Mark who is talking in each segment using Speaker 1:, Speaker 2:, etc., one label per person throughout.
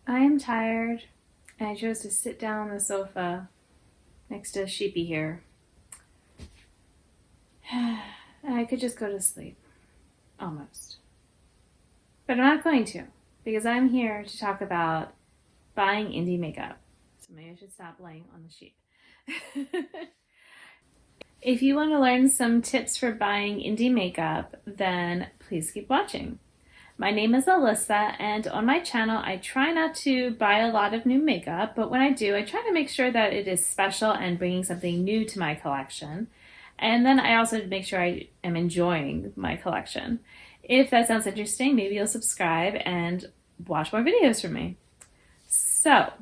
Speaker 1: I am tired, and I chose to sit down on the sofa next to Sheepy here. I could just go to sleep, almost. But I'm not going to, because I'm here to talk about buying indie makeup. So maybe I should stop laying on the sheep. If you want to learn some tips for buying indie makeup, then please keep watching. My name is Alyssa, and on my channel, I try not to buy a lot of new makeup, but when I do, I try to make sure that it is special and bringing something new to my collection. And then I also make sure I am enjoying my collection. If that sounds interesting, maybe you'll subscribe and watch more videos from me. So,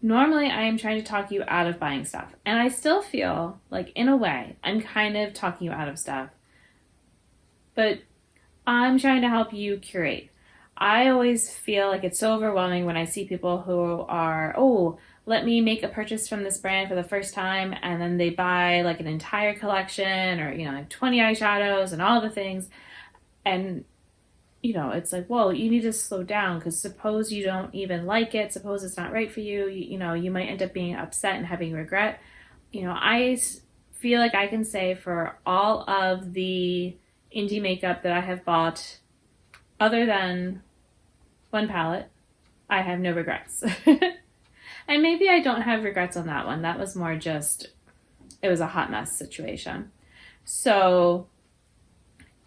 Speaker 1: normally I am trying to talk you out of buying stuff, and I still feel like, in a way, I'm kind of talking you out of stuff. But I'm trying to help you curate. I always feel like it's so overwhelming when I see people who are, oh, let me make a purchase from this brand for the first time, and then they buy like an entire collection or, like 20 eyeshadows and all the things. And, it's like, well, you need to slow down, because suppose you don't even like it, suppose it's not right for you, you might end up being upset and having regret. I feel like I can say for all of the indie makeup that I have bought, other than one palette, I have no regrets. And maybe I don't have regrets on that one. That was more just, it was a hot mess situation. So,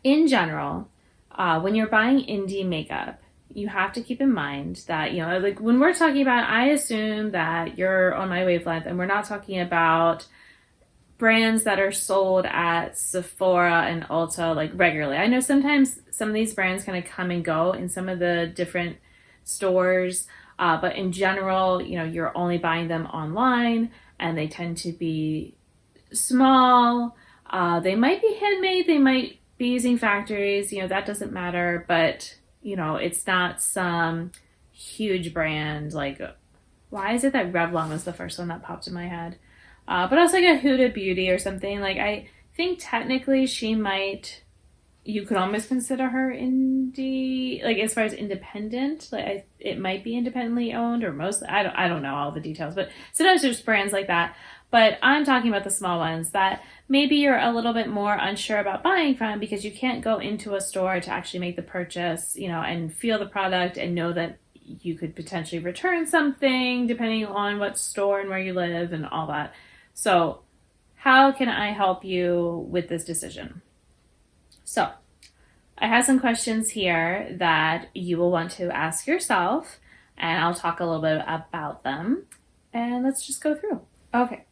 Speaker 1: in general, when you're buying indie makeup, you have to keep in mind that, like when we're talking about, I assume that you're on my wavelength, and we're not talking about brands that are sold at Sephora and Ulta like regularly. I know sometimes some of these brands kind of come and go in some of the different stores, but in general, you're only buying them online, and they tend to be small. They might be handmade, they might be using factories, that doesn't matter, but it's not some huge brand. Like, why is it that Revlon was the first one that popped in my head? But also like a Huda Beauty or something. Like, I think technically you could almost consider her indie, like as far as independent. Like, it might be independently owned, or mostly. I don't know all the details, but sometimes there's brands like that. But I'm talking about the small ones that maybe you're a little bit more unsure about buying from, because you can't go into a store to actually make the purchase, and feel the product and know that you could potentially return something depending on what store and where you live and all that. So, how can I help you with this decision? So, I have some questions here that you will want to ask yourself, and I'll talk a little bit about them. And let's just go through. Okay.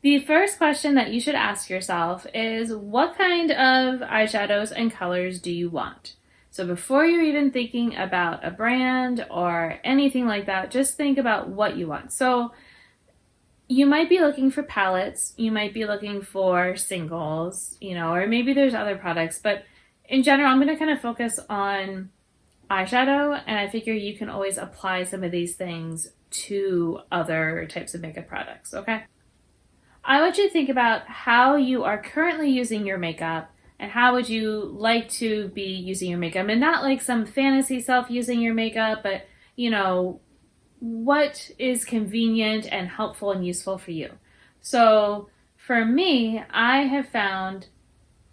Speaker 1: The first question that you should ask yourself is, what kind of eyeshadows and colors do you want? So before you're even thinking about a brand or anything like that, just think about what you want. So you might be looking for palettes, you might be looking for singles, or maybe there's other products, but in general, I'm going to kind of focus on eyeshadow, and I figure you can always apply some of these things to other types of makeup products, okay? I want you to think about how you are currently using your makeup, and how would you like to be using your makeup, and not like some fantasy self using your makeup, but what is convenient and helpful and useful for you. So for me, I have found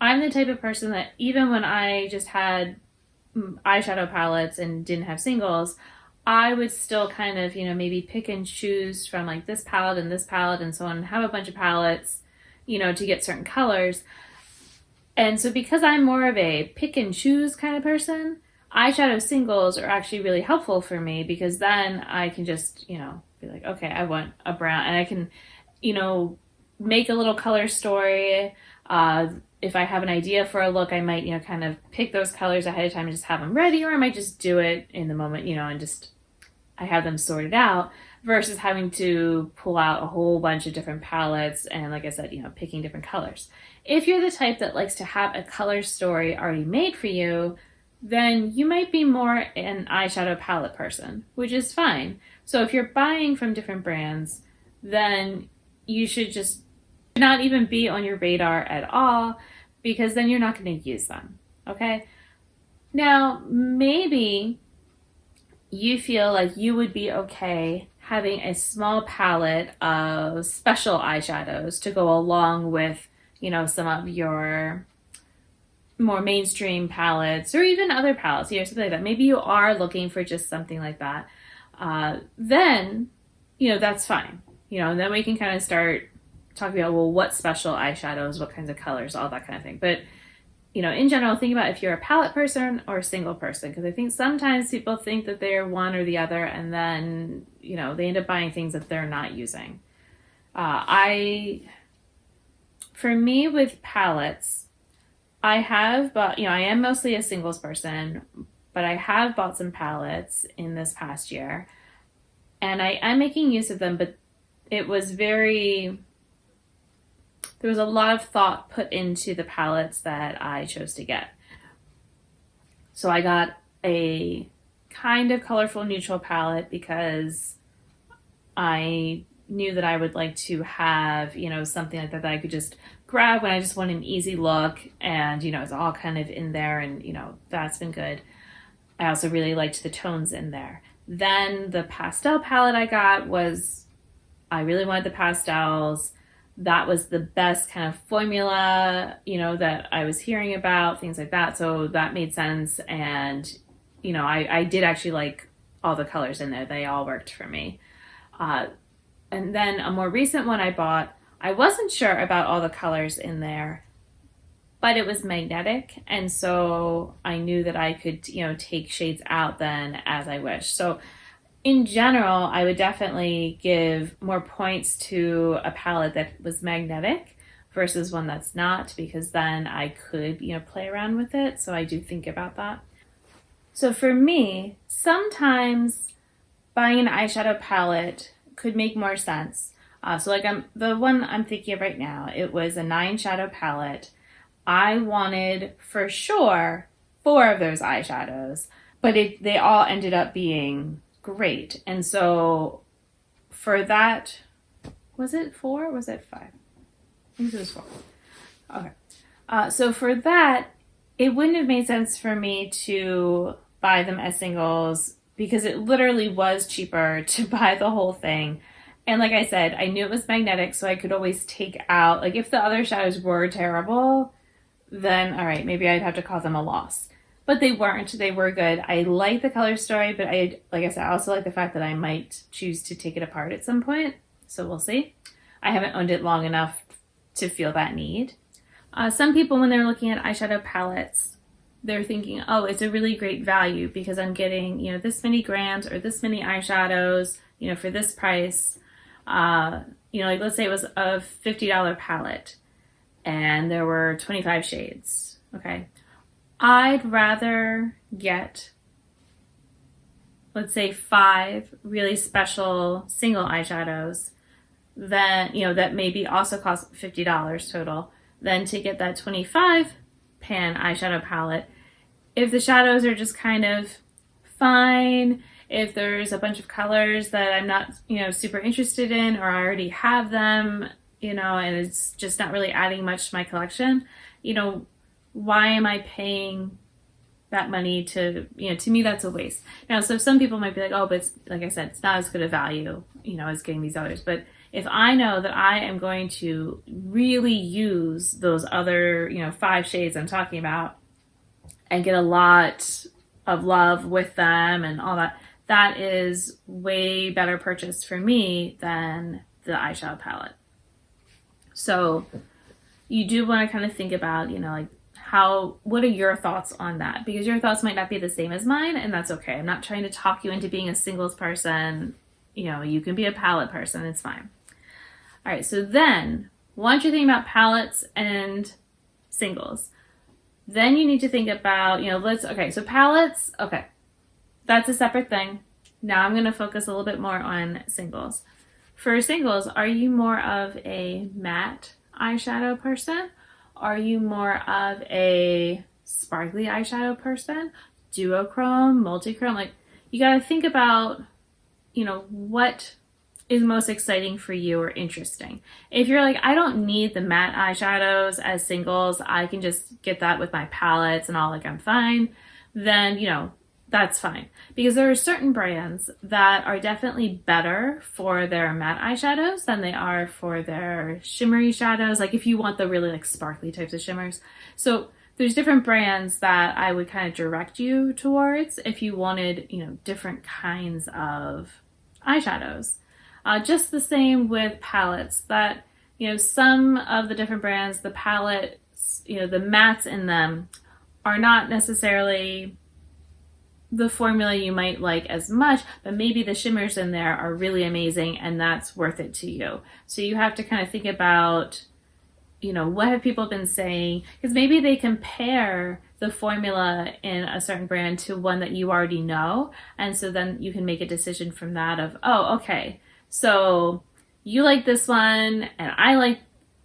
Speaker 1: I'm the type of person that even when I just had eyeshadow palettes and didn't have singles, I would still kind of, maybe pick and choose from like this palette and so on, and have a bunch of palettes, to get certain colors. And so because I'm more of a pick and choose kind of person, eyeshadow singles are actually really helpful for me, because then I can just, be like, okay, I want a brown, and I can, make a little color story. If I have an idea for a look, I might, kind of pick those colors ahead of time and just have them ready, or I might just do it in the moment, and just, I have them sorted out, versus having to pull out a whole bunch of different palettes and, like I said, picking different colors. If you're the type that likes to have a color story already made for you, then you might be more an eyeshadow palette person, which is fine. So if you're buying from different brands, then you should just not even be on your radar at all, because then you're not going to use them, okay? Now, maybe you feel like you would be okay having a small palette of special eyeshadows to go along with, some of your more mainstream palettes or even other palettes, something like that. Maybe you are looking for just something like that. Then, that's fine. And then we can kind of start talking about, well, what special eyeshadows, what kinds of colors, all that kind of thing. But in general, think about if you're a palette person or a single person, because I think sometimes people think that they're one or the other, and then, they end up buying things that they're not using. For me with palettes, I have bought, I am mostly a singles person, but I have bought some palettes in this past year, and I am making use of them, but it was there was a lot of thought put into the palettes that I chose to get. So I got a kind of colorful neutral palette because I knew that I would like to have, something like that I could just grab when I just want an easy look, and, it's all kind of in there, and, that's been good. I also really liked the tones in there. Then the pastel palette I got I really wanted the pastels. That was the best kind of formula, that I was hearing about, things like that. So that made sense. And, I did actually like all the colors in there. They all worked for me. And then a more recent one I bought, I wasn't sure about all the colors in there, but it was magnetic. And so I knew that I could, take shades out then as I wish. So in general, I would definitely give more points to a palette that was magnetic versus one that's not, because then I could, play around with it. So I do think about that. So for me, sometimes buying an eyeshadow palette could make more sense. The one I'm thinking of right now, it was a 9 shadow palette. I wanted for sure 4 of those eyeshadows, but they all ended up being great. And so for that, was it 4 or was it 5? I think it was 4. Okay. So for that, it wouldn't have made sense for me to buy them as singles because it literally was cheaper to buy the whole thing. And like I said, I knew it was magnetic, so I could always take out, like if the other shadows were terrible, then all right, maybe I'd have to call them a loss. But they weren't. They were good. I like the color story, but like I said, I also like the fact that I might choose to take it apart at some point. So we'll see. I haven't owned it long enough to feel that need. Some people, when they're looking at eyeshadow palettes, they're thinking, oh, it's a really great value because I'm getting, this many grams or this many eyeshadows, for this price. Like let's say it was a $50 palette and there were 25 shades. Okay. I'd rather get, let's say 5 really special single eyeshadows that, that maybe also cost $50 total, than to get that 25 pan eyeshadow palette. If the shadows are just kind of fine, if there's a bunch of colors that I'm not, super interested in, or I already have them, and it's just not really adding much to my collection, why am I paying that money to me, that's a waste. Now, so some people might be like, oh, but it's, like I said, it's not as good a value, as getting these others. But if I know that I am going to really use those other, 5 shades I'm talking about and get a lot of love with them and all that, that is way better purchase for me than the eyeshadow palette. So you do want to kind of think about, what are your thoughts on that? Because your thoughts might not be the same as mine, and that's okay. I'm not trying to talk you into being a singles person. You can be a palette person. It's fine. All right. So then once you're thinking about palettes and singles, then you need to think about, so palettes, okay, that's a separate thing. Now I'm going to focus a little bit more on singles. For singles, are you more of a matte eyeshadow person? Are you more of a sparkly eyeshadow person? Duochrome, multichrome? Like, you got to think about, what is most exciting for you or interesting. If you're like, I don't need the matte eyeshadows as singles, I can just get that with my palettes and all, like I'm fine, then, that's fine. Because there are certain brands that are definitely better for their matte eyeshadows than they are for their shimmery shadows. Like if you want the really like sparkly types of shimmers. So there's different brands that I would kind of direct you towards if you wanted, different kinds of eyeshadows. Just the same with palettes that, some of the different brands, the palettes, the mattes in them are not necessarily the formula you might like as much, but maybe the shimmers in there are really amazing and that's worth it to you. So you have to kind of think about, what have people been saying? Because maybe they compare the formula in a certain brand to one that you already know. And so then you can make a decision from that of, oh, okay, so you like this one and I like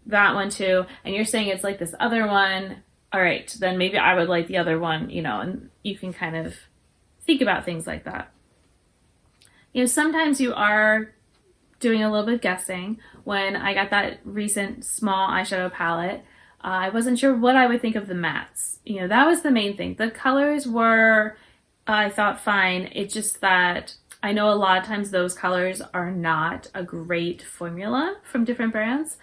Speaker 1: that one too. And you're saying it's like this other one. All right, then maybe I would like the other one, and you can kind of think about things like that. Sometimes you are doing a little bit of guessing. When I got that recent small eyeshadow palette, I wasn't sure what I would think of the mattes. That was the main thing. The colors were, I thought, fine. It's just that I know a lot of times those colors are not a great formula from different brands.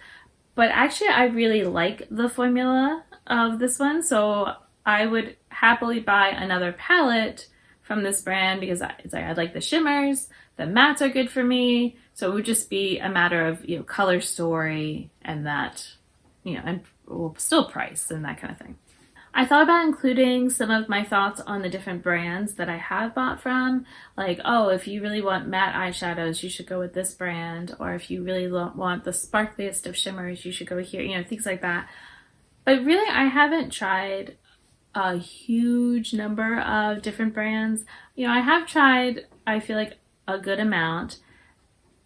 Speaker 1: But actually, I really like the formula of this one. So I would happily buy another palette from this brand because it's like I like the shimmers, the mattes are good for me. So it would just be a matter of, color story and that, and still price and that kind of thing. I thought about including some of my thoughts on the different brands that I have bought from. Like, oh, if you really want matte eyeshadows, you should go with this brand. Or if you really want the sparkliest of shimmers, you should go here, things like that. But really, I haven't tried a huge number of different brands. I have tried, I feel like, a good amount.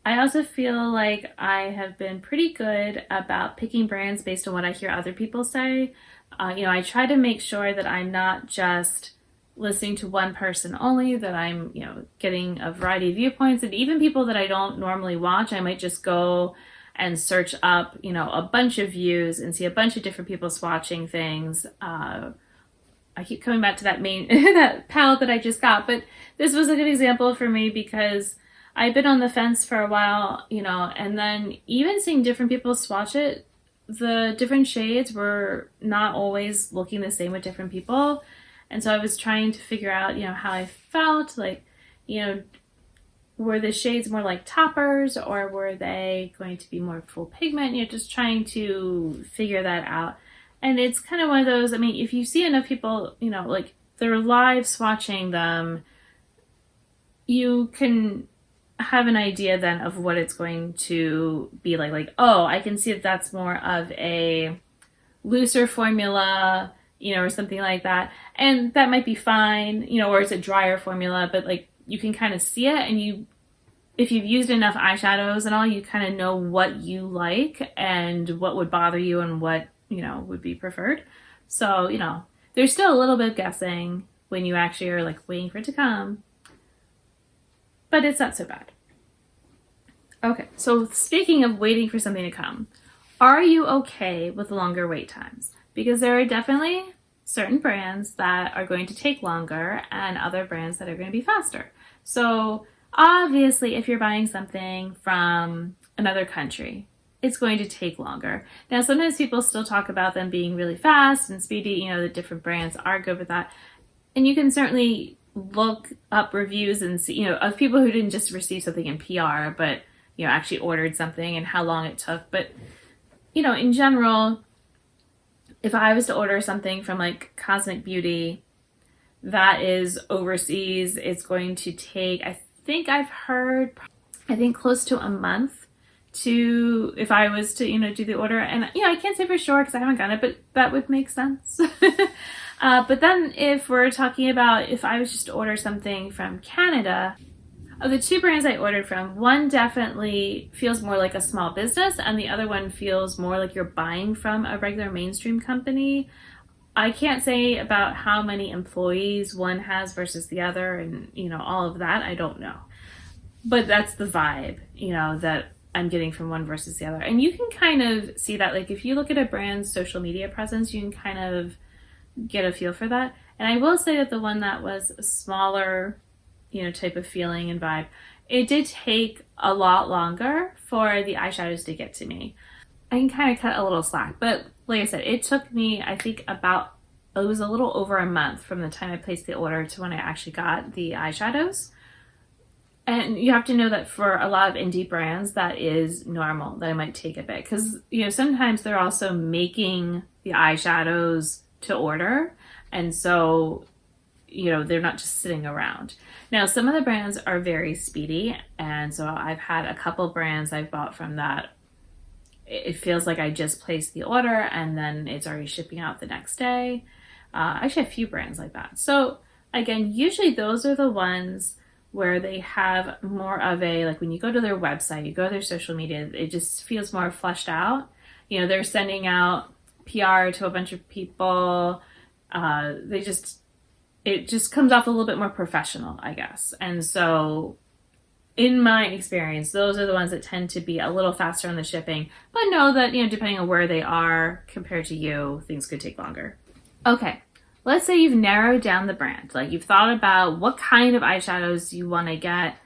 Speaker 1: I also feel like I have been pretty good about picking brands based on what I hear other people say. I try to make sure that I'm not just listening to one person only, that I'm, getting a variety of viewpoints, and even people that I don't normally watch, I might just go and search up, a bunch of views and see a bunch of different people swatching things. I keep coming back to that that palette that I just got, but this was a good example for me because I've been on the fence for a while, and then even seeing different people swatch it, the different shades were not always looking the same with different people. And so I was trying to figure out, how I felt, like, were the shades more like toppers or were they going to be more full pigment? Just trying to figure that out. And it's kind of one of those, if you see enough people, like they're live swatching them, you can have an idea then of what it's going to be like. Like, oh, I can see that that's more of a looser formula, or something like that. And that might be fine, or it's a drier formula, but like you can kind of see it, and if you've used enough eyeshadows and all, you kind of know what you like and what would bother you and what, would be preferred. So, there's still a little bit of guessing when you actually are like waiting for it to come, but it's not so bad. Okay, so speaking of waiting for something to come, are you okay with longer wait times? Because there are definitely certain brands that are going to take longer and other brands that are going to be faster. So obviously, if you're buying something from another country, it's going to take longer. Now, sometimes people still talk about them being really fast and speedy. The different brands are good with that. And you can certainly look up reviews and see, of people who didn't just receive something in PR, but, actually ordered something and how long it took. But, in general, if I was to order something from like Cosmic Beauty that is overseas, it's going to take, I think close to a month if I was to, do the order. And, I can't say for sure because I haven't gotten it, but that would make sense. But then if we're talking about if I was just to order something from Canada, of the two brands I ordered from, one definitely feels more like a small business and the other one feels more like you're buying from a regular mainstream company. I can't say about how many employees one has versus the other and, all of that. I don't know. But that's the vibe, that I'm getting from one versus the other. And you can kind of see that, like if you look at a brand's social media presence, you can kind of get a feel for that. And I will say that the one that was a smaller, type of feeling and vibe, it did take a lot longer for the eyeshadows to get to me. I can kind of cut a little slack, but like I said, it took me, I think it was a little over a month from the time I placed the order to when I actually got the eyeshadows. And you have to know that for a lot of indie brands, that is normal, that it might take a bit. Because, sometimes they're also making the eyeshadows to order. And so, they're not just sitting around. Now, some of the brands are very speedy. And so I've had a couple brands I've bought from that. It feels like I just placed the order and then it's already shipping out the next day. Actually, a few brands like that. So again, usually those are the ones where they have more of a, like when you go to their website, you go to their social media, it just feels more fleshed out. They're sending out PR to a bunch of people. It just comes off a little bit more professional, I guess. And so in my experience, those are the ones that tend to be a little faster on the shipping, but know that, depending on where they are compared to you, things could take longer. Okay. Let's say you've narrowed down the brand, like you've thought about what kind of eyeshadows you want to get,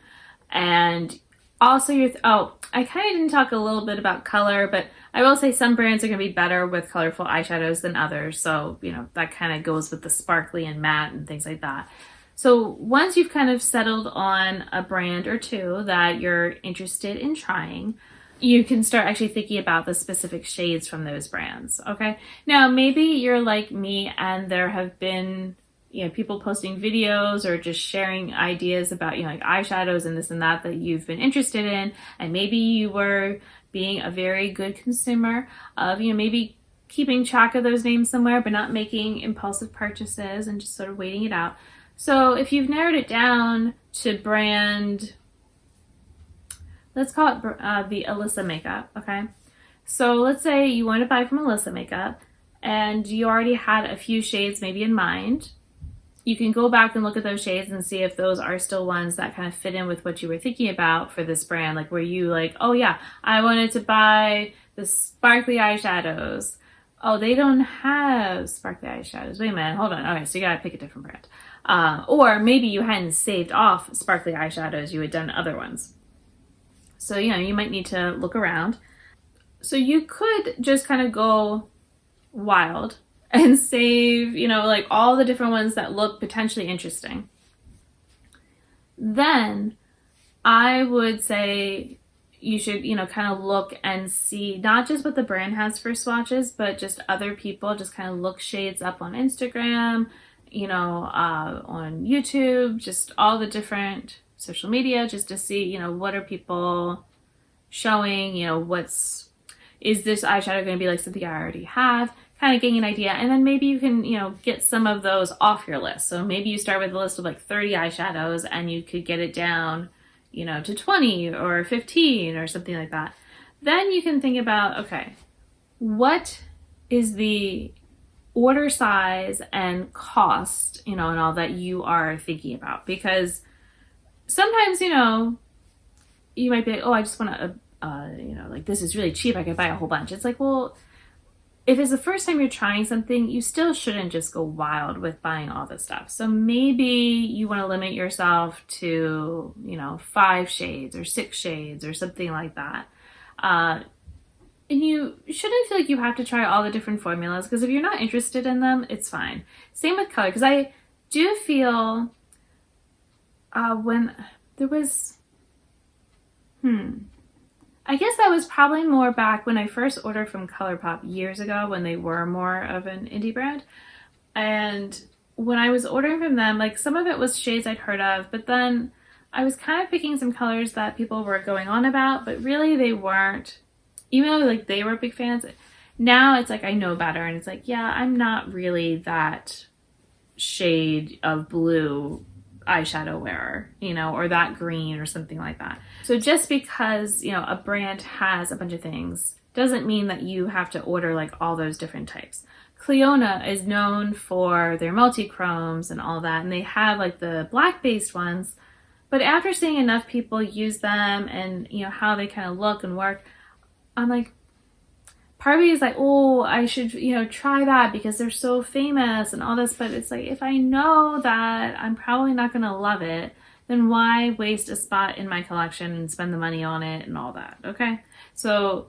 Speaker 1: and also I kind of didn't talk a little bit about color, but I will say some brands are going to be better with colorful eyeshadows than others, so that kind of goes with the sparkly and matte and things like that. So once you've kind of settled on a brand or two that you're interested in trying, you can start actually thinking about the specific shades from those brands, okay? Now, maybe you're like me and there have been, people posting videos or just sharing ideas about, like eyeshadows and this and that you've been interested in. And maybe you were being a very good consumer of, maybe keeping track of those names somewhere, but not making impulsive purchases and just sort of waiting it out. So if you've narrowed it down to brand, let's call it the Alyssa Makeup, okay? So let's say you want to buy from Alyssa Makeup and you already had a few shades maybe in mind. You can go back and look at those shades and see if those are still ones that kind of fit in with what you were thinking about for this brand. Like were you like, oh yeah, I wanted to buy the sparkly eyeshadows. Oh, they don't have sparkly eyeshadows. Wait a minute, hold on. Okay, so you gotta pick a different brand. Or maybe you hadn't saved off sparkly eyeshadows, you had done other ones. So, you might need to look around. So you could just kind of go wild and save, like all the different ones that look potentially interesting. Then I would say you should, kind of look and see not just what the brand has for swatches, but just other people, just kind of look shades up on Instagram, on YouTube, just all the different social media, just to see, what are people showing, is this eyeshadow going to be like something I already have, kind of getting an idea. And then maybe you can, get some of those off your list. So maybe you start with a list of like 30 eyeshadows and you could get it down, to 20 or 15 or something like that. Then you can think about, okay, what is the order size and cost, and all that you are thinking about? Because sometimes, you might be like, oh, I just want to, like this is really cheap, I could buy a whole bunch. It's like, well, if it's the first time you're trying something, you still shouldn't just go wild with buying all this stuff. So maybe you want to limit yourself to, 5 shades or 6 shades or something like that. And you shouldn't feel like you have to try all the different formulas, because if you're not interested in them, it's fine. Same with color, because I do feel when there was, I guess that was probably more back when I first ordered from ColourPop years ago, when they were more of an indie brand. And when I was ordering from them, like some of it was shades I'd heard of, but then I was kind of picking some colors that people were going on about, but really they weren't, even though like they were big fans. Now it's like I know better, and it's like, yeah, I'm not really that shade of blue eyeshadow wearer, or that green or something like that. So just because, a brand has a bunch of things doesn't mean that you have to order like all those different types. Clionadh is known for their multi-chromes and all that, and they have like the black based ones, but after seeing enough people use them and how they kind of look and work, I'm like, part of me is like, oh, I should, try that because they're so famous and all this. But it's like, if I know that I'm probably not going to love it, then why waste a spot in my collection and spend the money on it and all that? Okay. So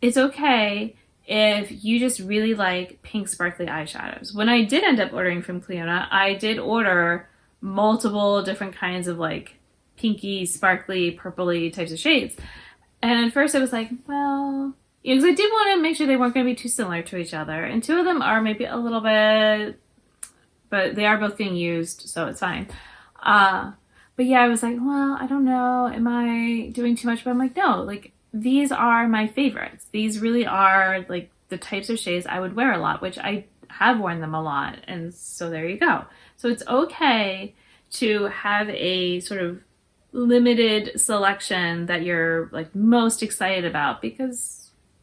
Speaker 1: it's okay if you just really like pink sparkly eyeshadows. When I did end up ordering from Clionadh, I did order multiple different kinds of like pinky, sparkly, purpley types of shades. And at first I was like, well, because I did want to make sure they weren't going to be too similar to each other. And two of them are maybe a little bit, but they are both being used, so it's fine. But yeah, I was like, well, I don't know. Am I doing too much? But I'm like, no, like these are my favorites. These really are like the types of shades I would wear a lot, which I have worn them a lot. And so there you go. So it's okay to have a sort of limited selection that you're like most excited about, because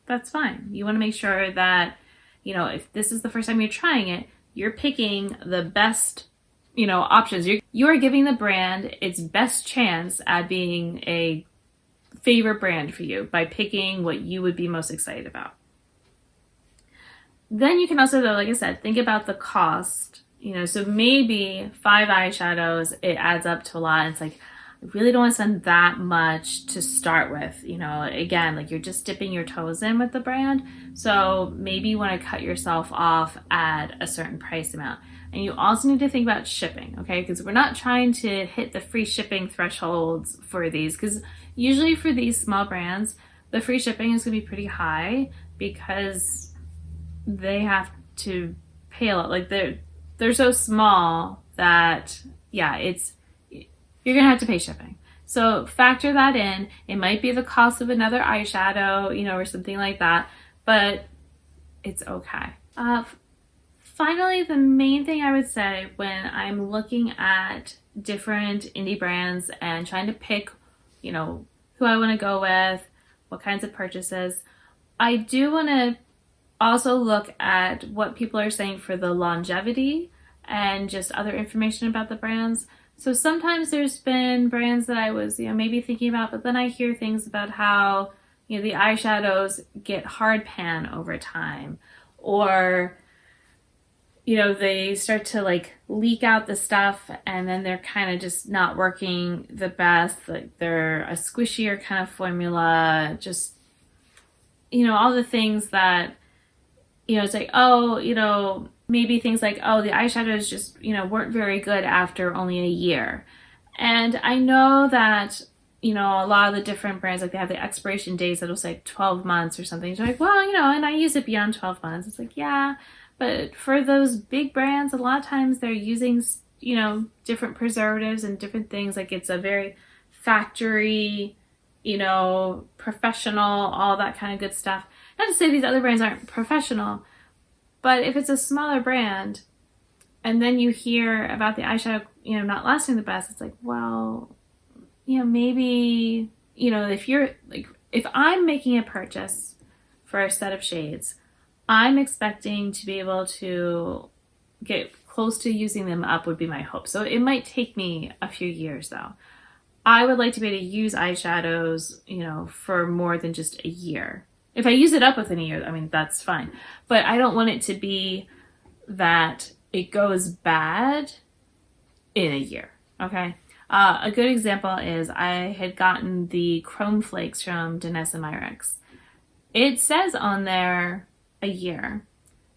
Speaker 1: that's fine. You want to make sure that, if this is the first time you're trying it, you're picking the best, options. You are giving the brand its best chance at being a favorite brand for you by picking what you would be most excited about. Then you can also, though, like I said, think about the cost. So maybe 5 eyeshadows, it adds up to a lot. It's like, I really don't want to spend that much to start with. Again, like you're just dipping your toes in with the brand. So maybe you want to cut yourself off at a certain price amount. And you also need to think about shipping, okay? Because we're not trying to hit the free shipping thresholds for these, because usually for these small brands, the free shipping is going to be pretty high because they have to pay a lot. Like they're so small that, yeah, you're going to have to pay shipping. So factor that in. It might be the cost of another eyeshadow, or something like that, but it's okay. Finally, the main thing I would say when I'm looking at different indie brands and trying to pick, who I want to go with, what kinds of purchases, I do want to also look at what people are saying for the longevity and just other information about the brands. So sometimes there's been brands that I was, maybe thinking about, but then I hear things about how, the eyeshadows get hard pan over time, or, they start to like leak out the stuff and then they're kind of just not working the best. Like they're a squishier kind of formula, just, all the things that, it's like, oh, maybe things like, oh, the eyeshadows just, weren't very good after only a year. And I know that, a lot of the different brands, like they have the expiration dates that'll say 12 months or something. So like, well, and I use it beyond 12 months. It's like, yeah, but for those big brands, a lot of times they're using, different preservatives and different things. Like it's a very factory, professional, all that kind of good stuff. Not to say these other brands aren't professional, but if it's a smaller brand and then you hear about the eyeshadow, not lasting the best, it's like, well, maybe, if I'm making a purchase for a set of shades, I'm expecting to be able to get close to using them up would be my hope. So it might take me a few years though. I would like to be able to use eyeshadows, for more than just a year. If I use it up within a year, that's fine. But I don't want it to be that it goes bad in a year, okay? A good example is I had gotten the Chrome Flakes from Danessa Myricks. It says on there a year,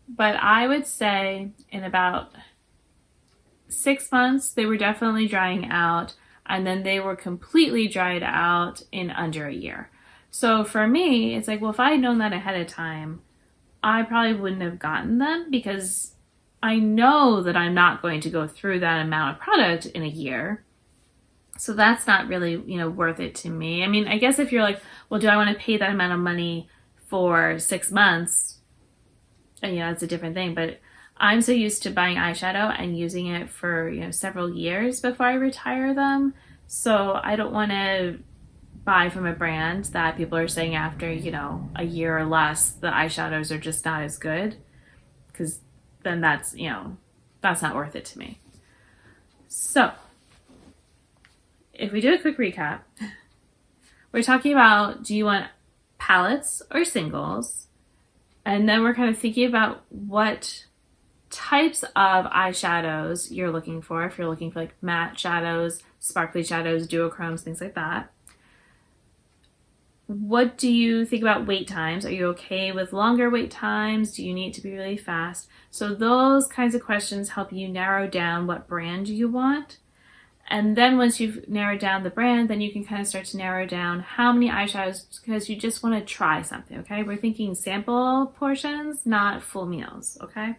Speaker 1: but I would say in about 6 months, they were definitely drying out, and then they were completely dried out in under a year. So for me, it's like, well, if I had known that ahead of time, I probably wouldn't have gotten them, because I know that I'm not going to go through that amount of product in a year. So that's not really, worth it to me. I guess if you're like, well, do I want to pay that amount of money for 6 months? And, it's a different thing. But I'm so used to buying eyeshadow and using it for, several years before I retire them. So I don't want to buy from a brand that people are saying after, a year or less, the eyeshadows are just not as good, because then that's not worth it to me. So if we do a quick recap, we're talking about, do you want palettes or singles? And then we're kind of thinking about what types of eyeshadows you're looking for. If you're looking for like matte shadows, sparkly shadows, duochromes, things like that. What do you think about wait times? Are you okay with longer wait times? Do you need to be really fast? So those kinds of questions help you narrow down what brand you want. And then once you've narrowed down the brand, then you can kind of start to narrow down how many eyeshadows, because you just want to try something, okay? We're thinking sample portions, not full meals, okay?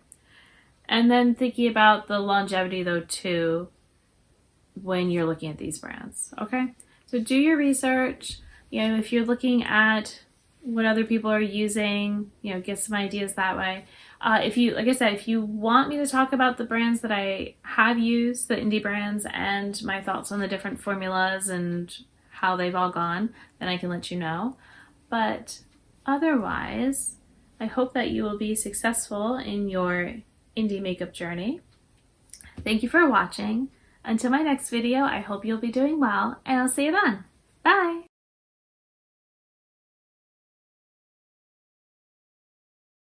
Speaker 1: And then thinking about the longevity though too when you're looking at these brands, okay? So do your research. You know, if you're looking at what other people are using, you know, get some ideas that way. If you, like I said, if you want me to talk about the brands that I have used, the indie brands, and my thoughts on the different formulas and how they've all gone, then I can let you know. But otherwise, I hope that you will be successful in your indie makeup journey. Thank you for watching. Until my next video, I hope you'll be doing well, and I'll see you then. Bye!